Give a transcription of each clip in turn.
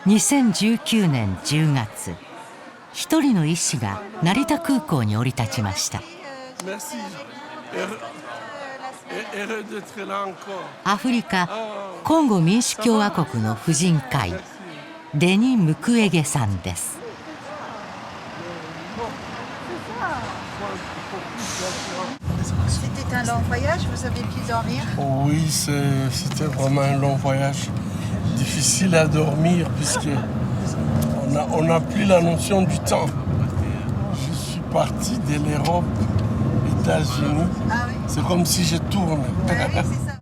2019年10月、一人の医師が成田空港に降り立ちました。アフリカコンゴ民主共和国の婦人科医、デニ・ムクエゲさんです。C'était un long voyage, vous avez pu dormir? Oui, c'était vraiment un long voyage. Difficile à dormir puisque on n'a plus la notion du temps. Je suis parti de l'Europe, États-Unis. Ah oui. C'est comme si je tourne. Ah oui, c'est ça.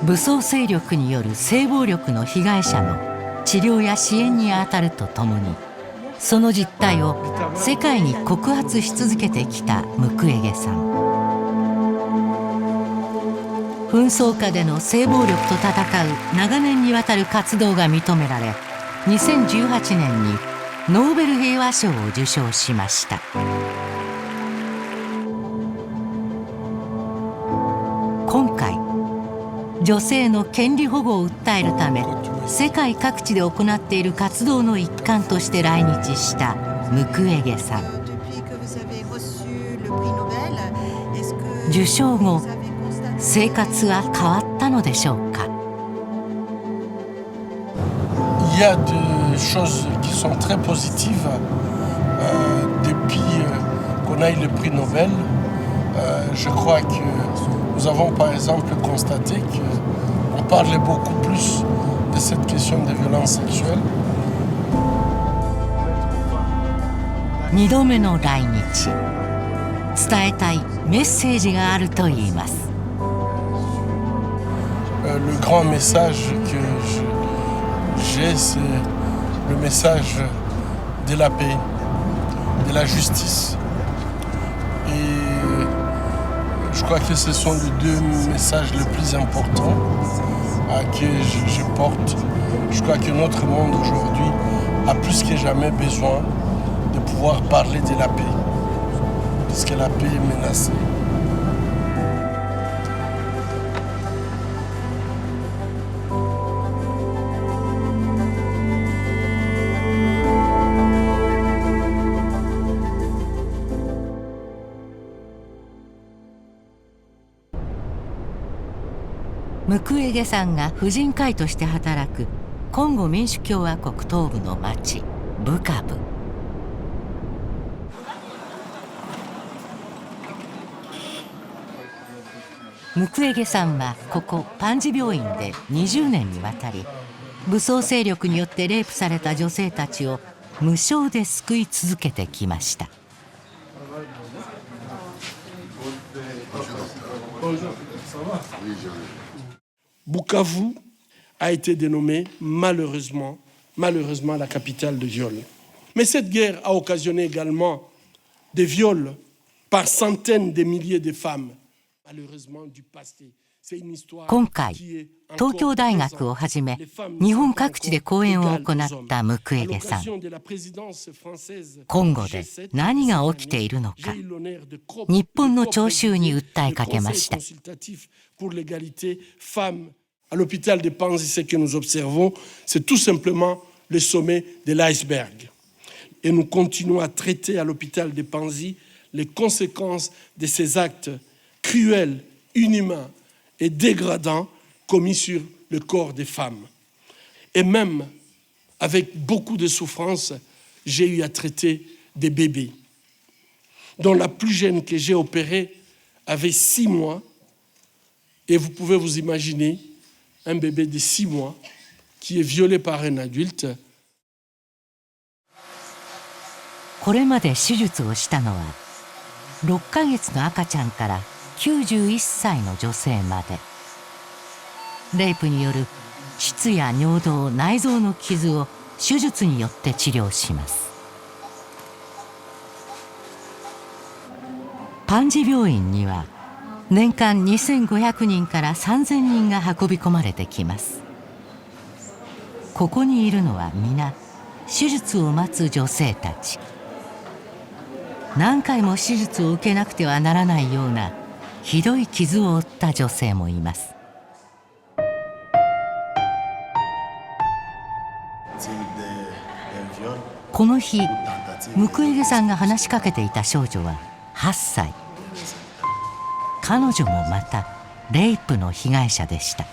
武装勢力による性暴力の被害者の治療や支援に当たるとともに、その実態を世界に告発し続けてきたムクエゲさん。紛争下での性暴力と戦う長年にわたる活動が認められ、2018年にノーベル平和賞を受賞しました。今回女性の権利保護を訴えるため世界各地で行っている活動の一環として来日したムクエゲさん。受賞後、生活は変わったのでしょうか。Il y a des choses qui sont très positives depuis qu'on a eu le prix Nobel. Je crois que nous avons par exemple constaté qu'on parle beaucoup plus de cette question de violence sexuelle. 2度目の来日、伝えたいメッセージがあるといいます。Le grand message que j'ai, c'est le message de la paix, de la justice. Et je crois que ce sont les deux messages les plus importants que je porte. Je crois que notre monde aujourd'hui a plus que jamais besoin de pouvoir parler de la paix, puisque la paix est menacée. ムクエゲさんが婦人科医として働くコンゴ民主共和国東部の町ブカブ。ムクエゲさんはここパンジ病院で20年にわたり武装勢力によってレイプされた女性たちを無償で救い続けてきました。Bukavu a été dénommée malheureusement la capitale de viol. Mais cette guerre a occasionné également des viols par centaines de milliers de femmes. Malheureusement du passé. 今回東京大学をはじめ日本各地で講演を行ったムクエゲさん。コンゴで何が起きているのか、日本の聴衆に訴えかけました。À l'hôpital de Panzi, ce que nous observons, c'est tout simplement le sommet de l'iceberg. Et nous continuons à traiter à l'hôpital de Panzi les conséquences de ces actes cruels, inhumains et dégradants commis sur le corps des femmes. Et même, avec beaucoup de souffrance, j'ai eu à traiter des bébés, dont la plus jeune que j'ai opérée avait 6 mois. Et vous pouvez vous imaginer un bébé de 6 mois qui est violé par un adulte. これまで手術をしたのは6ヶ月の赤ちゃんから91歳の女性まで。レイプによる膣や尿道、内臓の傷を手術によって治療します。パンジ病院には年間2500人から3000人が運び込まれてきます。ここにいるのは皆手術を待つ女性たち。何回も手術を受けなくてはならないようなひどい傷を負った女性もいます。この日ムクウェゲさんが話しかけていた少女は8歳。彼女もまたレイプの被害者でした。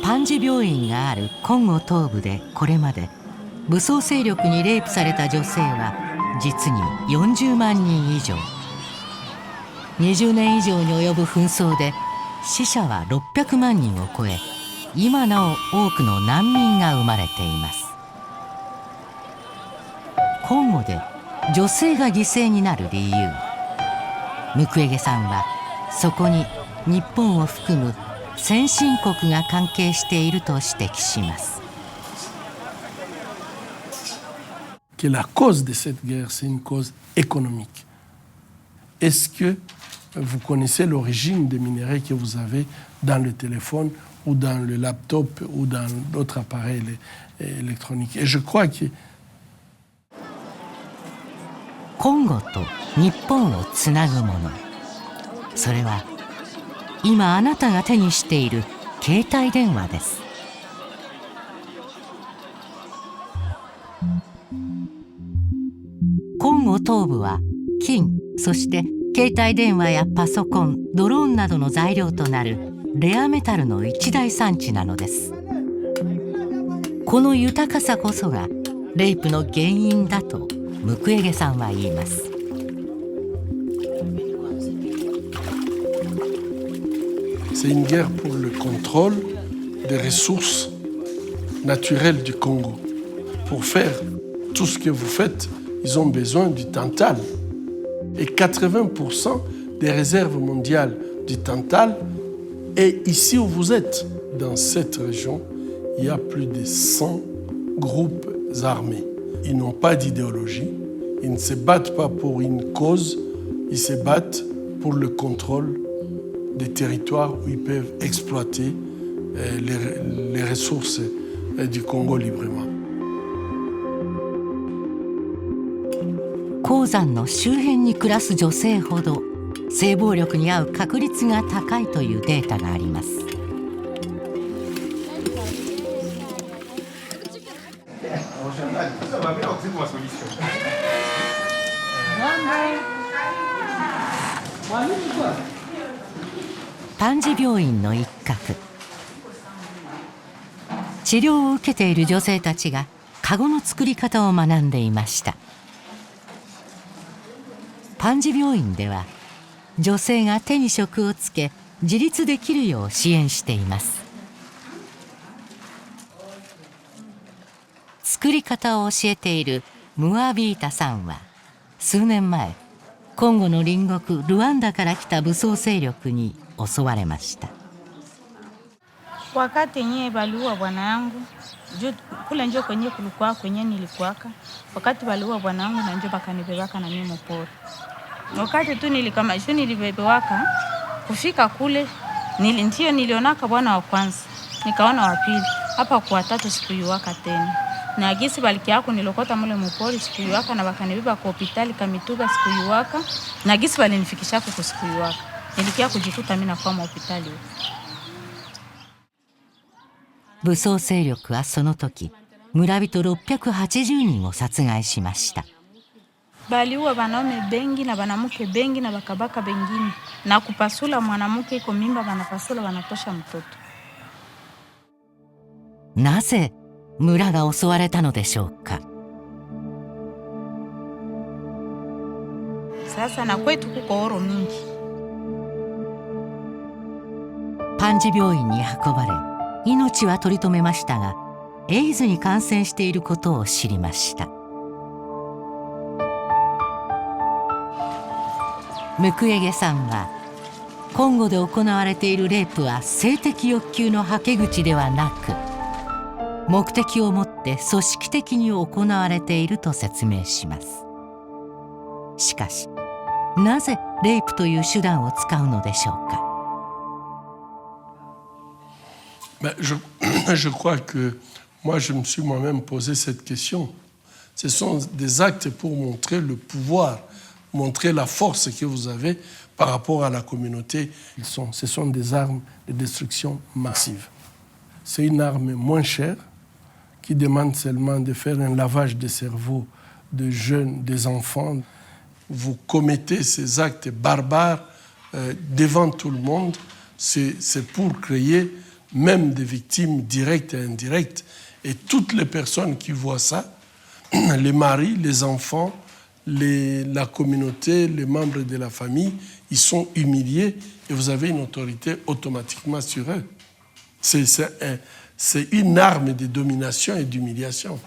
パンジ病院があるコンゴ東部でこれまで武装勢力にレイプされた女性は実に40万人以上。20年以上に及ぶ紛争で死者は600万人を超え、今なお多くの難民が生まれています。コンゴで女性が犠牲になる理由、ムクウェゲさんはそこに日本を含む先進国が関係していると指摘します。Que la cause de cette guerre, c'est une cause économique. Est-ce que vous connaissez l'origine des minerais que vous avez dans le téléphone ou dans le laptop ou dans d'autres appareils électroniques? Et je crois que コンゴと日本をつなぐもの、それは今あなたが手にしている携帯電話です。コンゴ東部は金、そして携帯電話やパソコン、ドローンなどの材料となるレアメタルの一大産地なのです。この豊かさこそがレイプの原因だとムクウェゲさんは言います。C'est une guerre pour le contrôle des ressources naturelles du Congo. Pour faire tout ce que vous faites, ils ont besoin du tantal. Et 80% des réserves mondiales du tantal est ici où vous êtes. Dans cette région, il y a plus de 100 groupes armés. Ils n'ont pas d'idéologie, ils ne se battent pas pour une cause, ils se battent pour le contrôle des territoires où ils peuvent exploiter les ressources du Congo librement. 鉱山の周辺に暮らす女性ほど性暴力に遭う確率が高いというデータがあります。パンジ病院の一角、治療を受けている女性たちがカゴの作り方を学んでいました。パンジ病院では女性が手に職をつけ自立できるよう支援しています。作り方を教えているムアビータさんは数年前コンゴの隣国ルワンダから来た武装勢力に襲われました。Wakati yenyewe waliua bwana yangu kule njo kwenye nilikuwaka, wakati waliua bwana yangu na njo bakanibebaka na mimi mpori. Wakati tu nilibebewaka kufika kule ndio nilionaka bwana wa kwanza, nikaona wa pili, hapa kwa tatu sikuyuwaka tena. Na gisi baliki yako nilokota mule mpori sikuyuwaka na bakanibeba kwa hospitali Kamituga sikuyuwaka, na gisi balinifikisha kwa sikuyuwaka. Nilikia kujikuta mimi na kwa hospitali huko. 武装勢力はその時村人680人を殺害しました。Baliua wanaume bengi na wanamke bengi na bakabaka bengine na kupasula mwanamke iko mimba wanapasula wanatosha mtoto. なぜ村が襲われたのでしょうか。Sasa na kwetu kuko oro mingi. パンジ病院に運ばれ命は取り留めましたが、エイズに感染していることを知りました。ムクウェゲさんはコンゴで行われているレイプは性的欲求のはけ口ではなく、目的を持って組織的に行われていると説明します。しかし、なぜレイプという手段を使うのでしょうか。Je crois que moi, je me suis moi-même posé cette question. Ce sont des actes pour montrer le pouvoir, montrer la force que vous avez par rapport à la communauté, ce sont des armes de destruction massive. C'est une arme moins chère qui demande seulement de faire un lavage de cerveau de jeunes, des enfants. Vous commettez ces actes barbares devant tout le monde, c'est pour créer même des victimes directes et indirectes. Et toutes les personnes qui voient ça, les maris, les enfants, la communauté, les membres de la famille, ils sont humiliés et vous avez une autorité automatiquement sur eux. C'est une arme de domination et d'humiliation.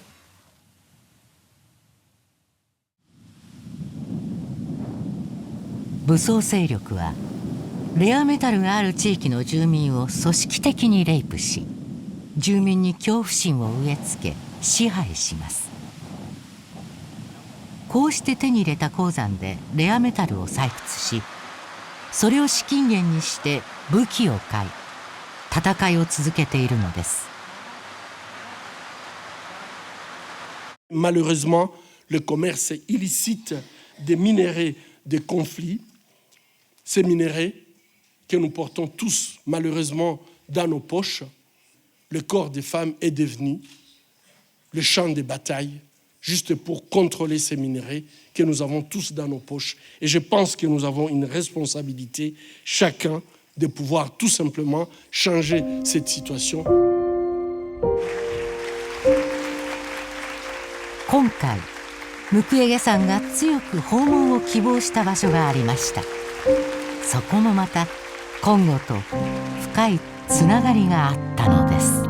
武装勢力はレアメタルがある地域の住民を組織的にレイプし、住民に恐怖心を植え付け支配します。こうして手に入れた鉱山でレアメタルを採掘し、それを資金源にして武器を買い、戦いを続けているのです。Malheureusement, le commerce illicite des minerais des conflits, ces minerais que nous portons tous malheureusement dans nos poches, le corps des femmes est devenu le champ de bataille juste pour contrôler ces minerais que nous avons tous dans nos poches. Et je pense que nous avons une responsabilité, chacun, de pouvoir tout simplement changer cette situation. 今回ムクエゲさんが強く訪問を希望した場所がありました。そこもまたコンゴと深いつながりがあったのです。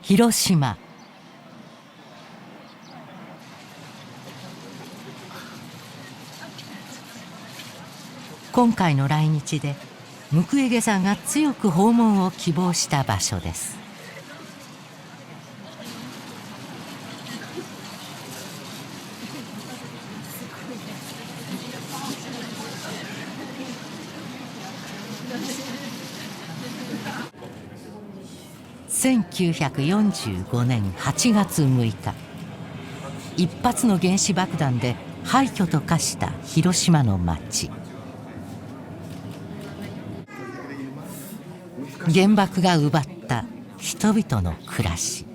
広島。今回の来日でムクエゲさんが強く訪問を希望した場所です。1945年8月6日、一発の原子爆弾で廃墟と化した広島の町。原爆が奪った人々の暮らし。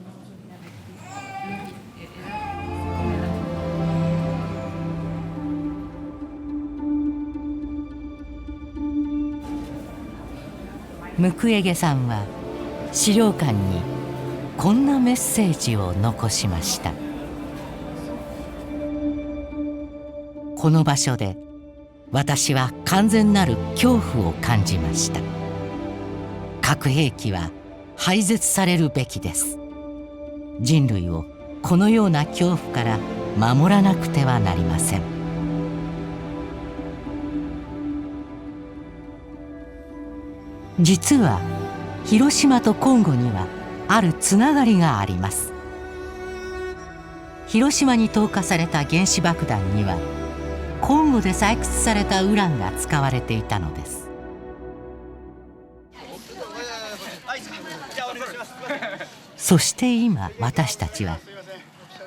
ムクエゲさんは資料館にこんなメッセージを残しました。この場所で私は完全なる恐怖を感じました。核兵器は廃絶されるべきです。人類をこのような恐怖から守らなくてはなりません。実は広島とコンゴにはあるつながりがあります。広島に投下された原子爆弾にはコンゴで採掘されたウランが使われていたのです。そして今私たちは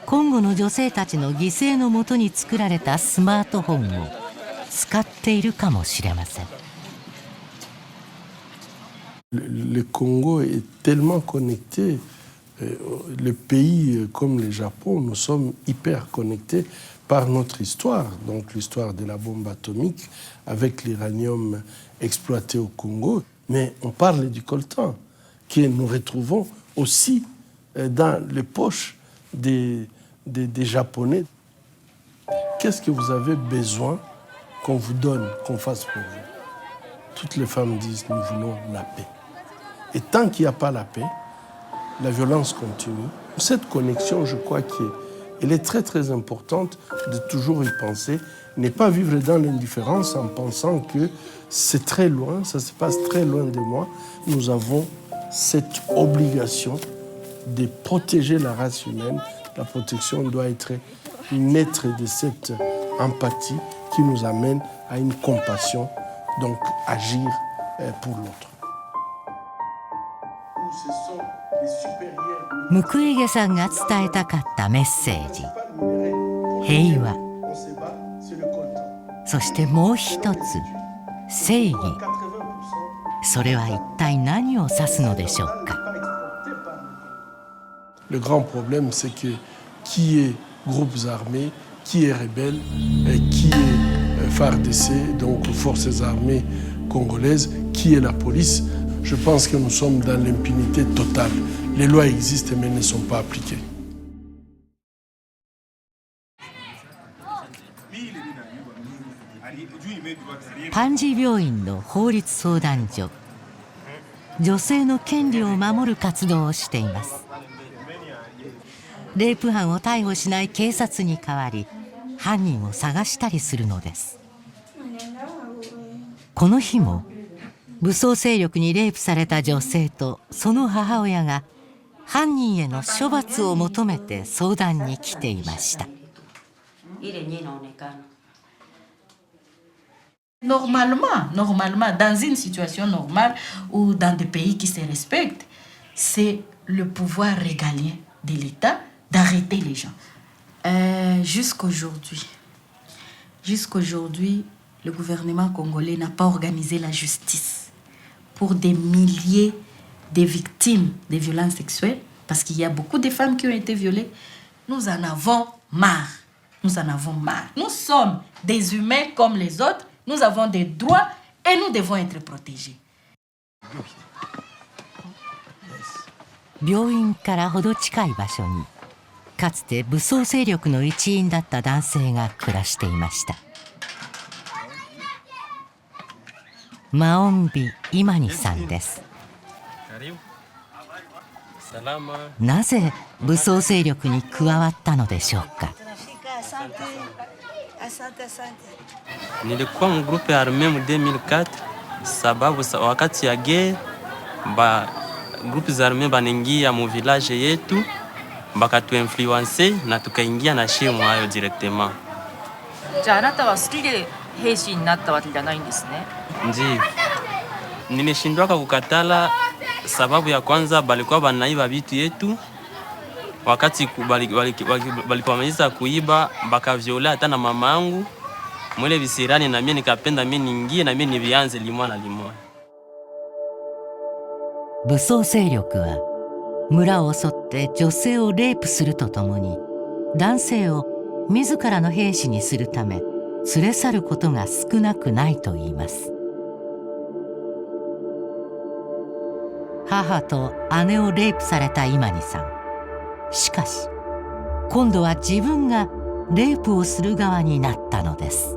コンゴの女性たちの犠牲のもとに作られたスマートフォンを使っているかもしれません。Le Congo est tellement connecté. Les pays comme le Japon, nous sommes hyper connectés par notre histoire. Donc l'histoire de la bombe atomique avec l'uranium exploité au Congo. Mais on parle du coltan que nous retrouvons aussi dans les poches des Japonais. Qu'est-ce que vous avez besoin qu'on vous donne, qu'on fasse pour vous? Toutes les femmes disent, nous voulons la paix. Et tant qu'il n'y a pas la paix, la violence continue. Cette connexion, je crois qu'elle est très très importante de toujours y penser, ne pas vivre dans l'indifférence en pensant que c'est très loin, ça se passe très loin de moi. Nous avons cette obligation de protéger la race humaine. La protection doit être naître de cette empathie qui nous amène à une compassion, donc agir pour l'autre. ムクイゲさんが伝えたかったメッセージ、平和、そしてもう一つ、正義。それは一体何を指すのでしょうか。Le grand problème, c'est que qui est groupes armés, qui est rebelle, et qui est FARDC, donc forces armées congolaises, qui est la police. Je pense que nous sommes dans l'impunité totale. Les lois existent mais ne sont pas appliquées. パンジー病院の法律相談所、女性の権利を守る活動をしています。レイプ犯を逮捕しない警察に代わり、犯人を探したりするのです。この日も武装勢力にレイプされた女性とその母親が犯人への処罰を求めて相談に来ていました。Normalement, dans une situation normale ou dans des pays qui se respectent, c'est le pouvoir régalien de l'État d'arrêter les gens. Jusqu'aujourd'hui, le gouvernement congolais n'a pas organisé la justice pour des milliers de victimes de violences sexuelles, parce qu'il y a beaucoup de femmes qui ont été violées. Nous en avons marre. Nous sommes des humains comme les autres. Nous avons des droits et nous devons être protégés. 病院からほど近い場所に、かつて武装勢力の一員だった男性が暮らしていました。マオンビ・イマニさんです。なぜ武装勢力に加わったのでしょうか。Nilikuwa mgrupe arme mu 2004 sababu wakati ya guerre grupu za arme banaingia mu village yetu bakatuinfluence na tukaingia na shimo hayo directement. じゃああなたは好きで兵士になったわけじゃないんですね。Ndiyo. Nilishindwaka kukatala sababu ya kwanza balikuwa banaiba vitu yetu. Wakati walipomaliza kuiba bakaviolea hata na mama yangu. Mwele visirani na mimi nikapenda mimi niingie na mimi nivianze limwa na limwa. 武装勢力は村を襲って女性をレイプするとともに、男性を自らの兵士にするため連れ去ることが少なくないといいます。母と姉をレイプされたイマニさん。しかし今度は自分がレイプをする側になったのです。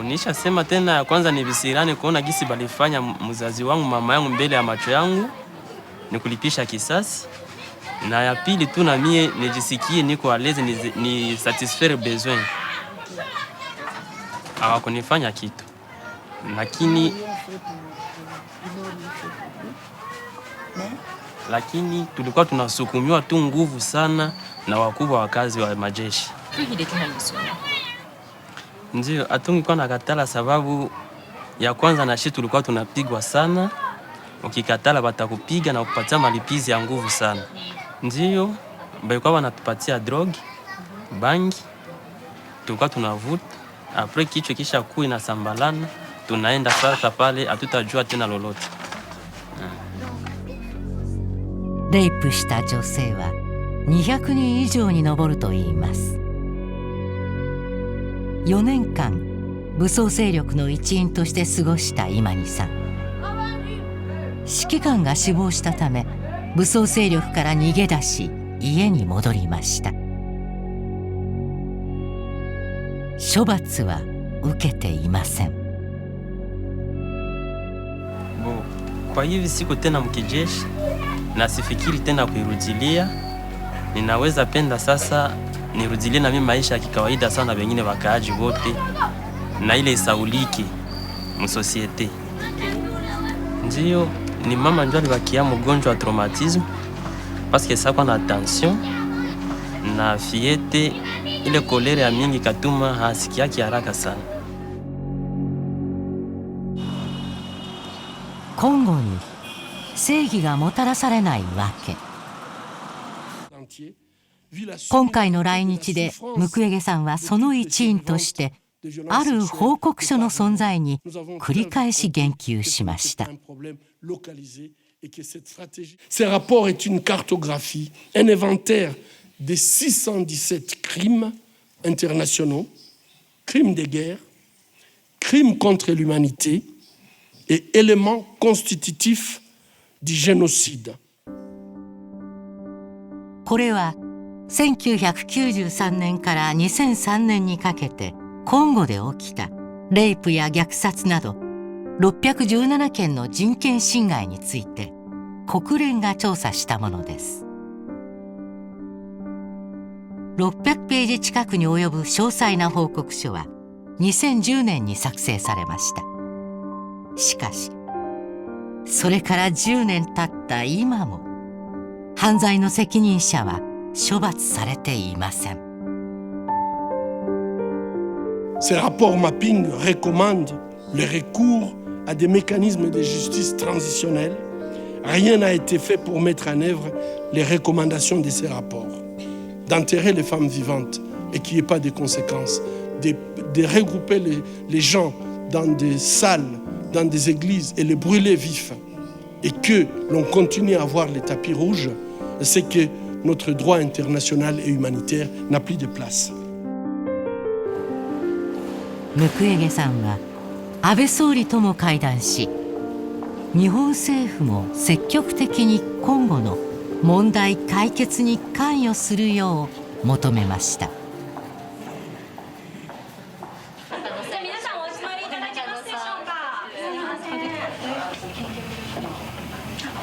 Nisha sema tena ya kwanza ni visirani kuona gisi balifanya mzazi wangu mama yangu mbele ya macho yangu, ni kulipisha kisasi. Na ya pili tu na mie nijisikie niko aleze ni satisfaire besoin. Hawakunifanya kitu. Lakini tulikuwa tunasukumiwa tu nguvu sana na wakubwa wa kazi wa majeshi. Ndiyo, hatungekuwa na katala sababu ya kwanza na shitu tulikuwa tunapigwa sana. Ukikatala batakupiga na kupatia malipizi ya nguvu sana. Ndiyo, balikuwa wanatupatia drogi, bangi, tulikuwa tunavuta. Apre kichwa kisha kuwa inasambalana, tunaenda sasa pale hatutajua tena lolote. レイプした女性は200人以上に上るといいます。4年間武装勢力の一員として過ごしたイマニさん。指揮官が死亡したため武装勢力から逃げ出し家に戻りました。処罰は受けていません。Kwa hivi siku tena mkijeshi na sifikiri tena kuirudilia. Ninaweza penda sasa nirudilie na mimi maisha ya kikawaida sana wengine wakaaji wote na ile isauliki msosiete. Ndiyo, ni mama ndio alibakia mgonjwa wa traumatisme parce que ça na tension na fiete ile kolere ya mingi katuma hasikia haraka sana. コンゴに正義がもたらされないわけ。今回の来日でムクウェゲさんはその一員としてある報告書の存在に繰り返し言及しました。Ce rapport est une cartographie, un inventaire des 617 crimes internationaux, crimes de guerre, crimes contre l'humanité et éléments constitutifs du génocide. これは1993年から2003年にかけてコンゴで起きたレイプや虐殺など617件の人権侵害について国連が調査したものです。600ページ近くに及ぶ詳細な報告書は2010年に作成されました。しかしそれから10年経った今も犯罪の責任者は処罰されていません。Ces rapports mapping recommandent le recours à des mécanismes de justice transitionnels. Rien n'a été fait pour mettre en œuvre les recommandations de ces rapports. D'enterrer les femmes vivantes et qu'il n'y ait pas de conséquences. De regrouper les gens dans des salles, dans des églises et les brûler vifs. Et que l'on continue à avoir les tapis rouges, c'est que notre droit international et humanitaire n'a plus de place. ムクウェゲさんは安倍総理とも会談し、日本政府も積極的に今後の問題解決に関与するよう求めました。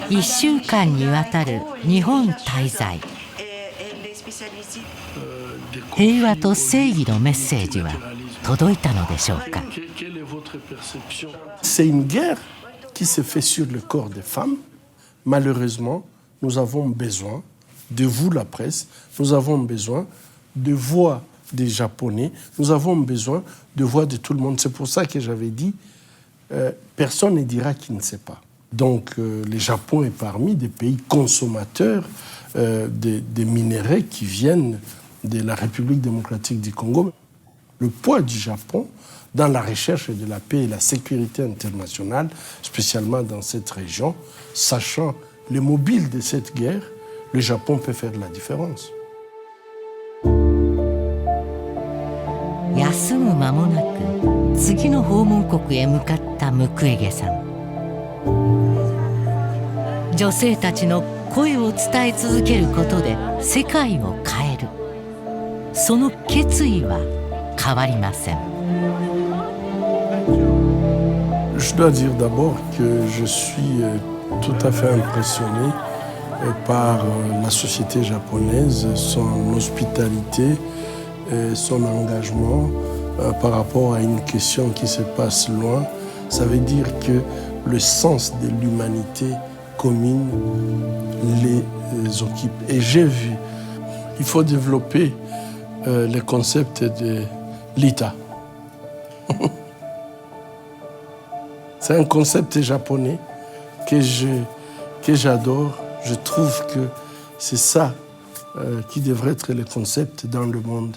1週間にわたる日本滞在。平和と正義のメッセージは届いたのでしょうか。C'est une guerre qui se fait sur le corps des femmes. Malheureusement, nous avons besoin de vous, la presse. Nous avons besoin de voix des Japonais. Nous avons besoin de voix de tout le monde. C'est pour ça que j'avais dit, personne ne dira qu'il ne sait pas. Donc, le Japon est parmi des pays consommateurs des minéraux qui viennent de la République démocratique du Congo. Le poids du Japon dans la recherche de la paix et la sécurité internationale, spécialement dans cette région, sachant les mobiles de cette guerre, le Japon peut faire la différence. 休む間もなく次の訪問国へ向かったムクウェゲさん。女性たちの声を伝え続けることで世界を変える、その決意は変わりません。Je dois dire d'abord que je suis tout à fait impressionné par la société japonaise, son hospitalité, son engagement par rapport à une question qui se passe loin. Ça veut dire que le sens de l'humanité commune les occupe. Et j'ai vu, il faut développer le concept de l'État. C'est un concept japonais que j'adore. Je trouve que c'est ça qui devrait être le concept dans le monde.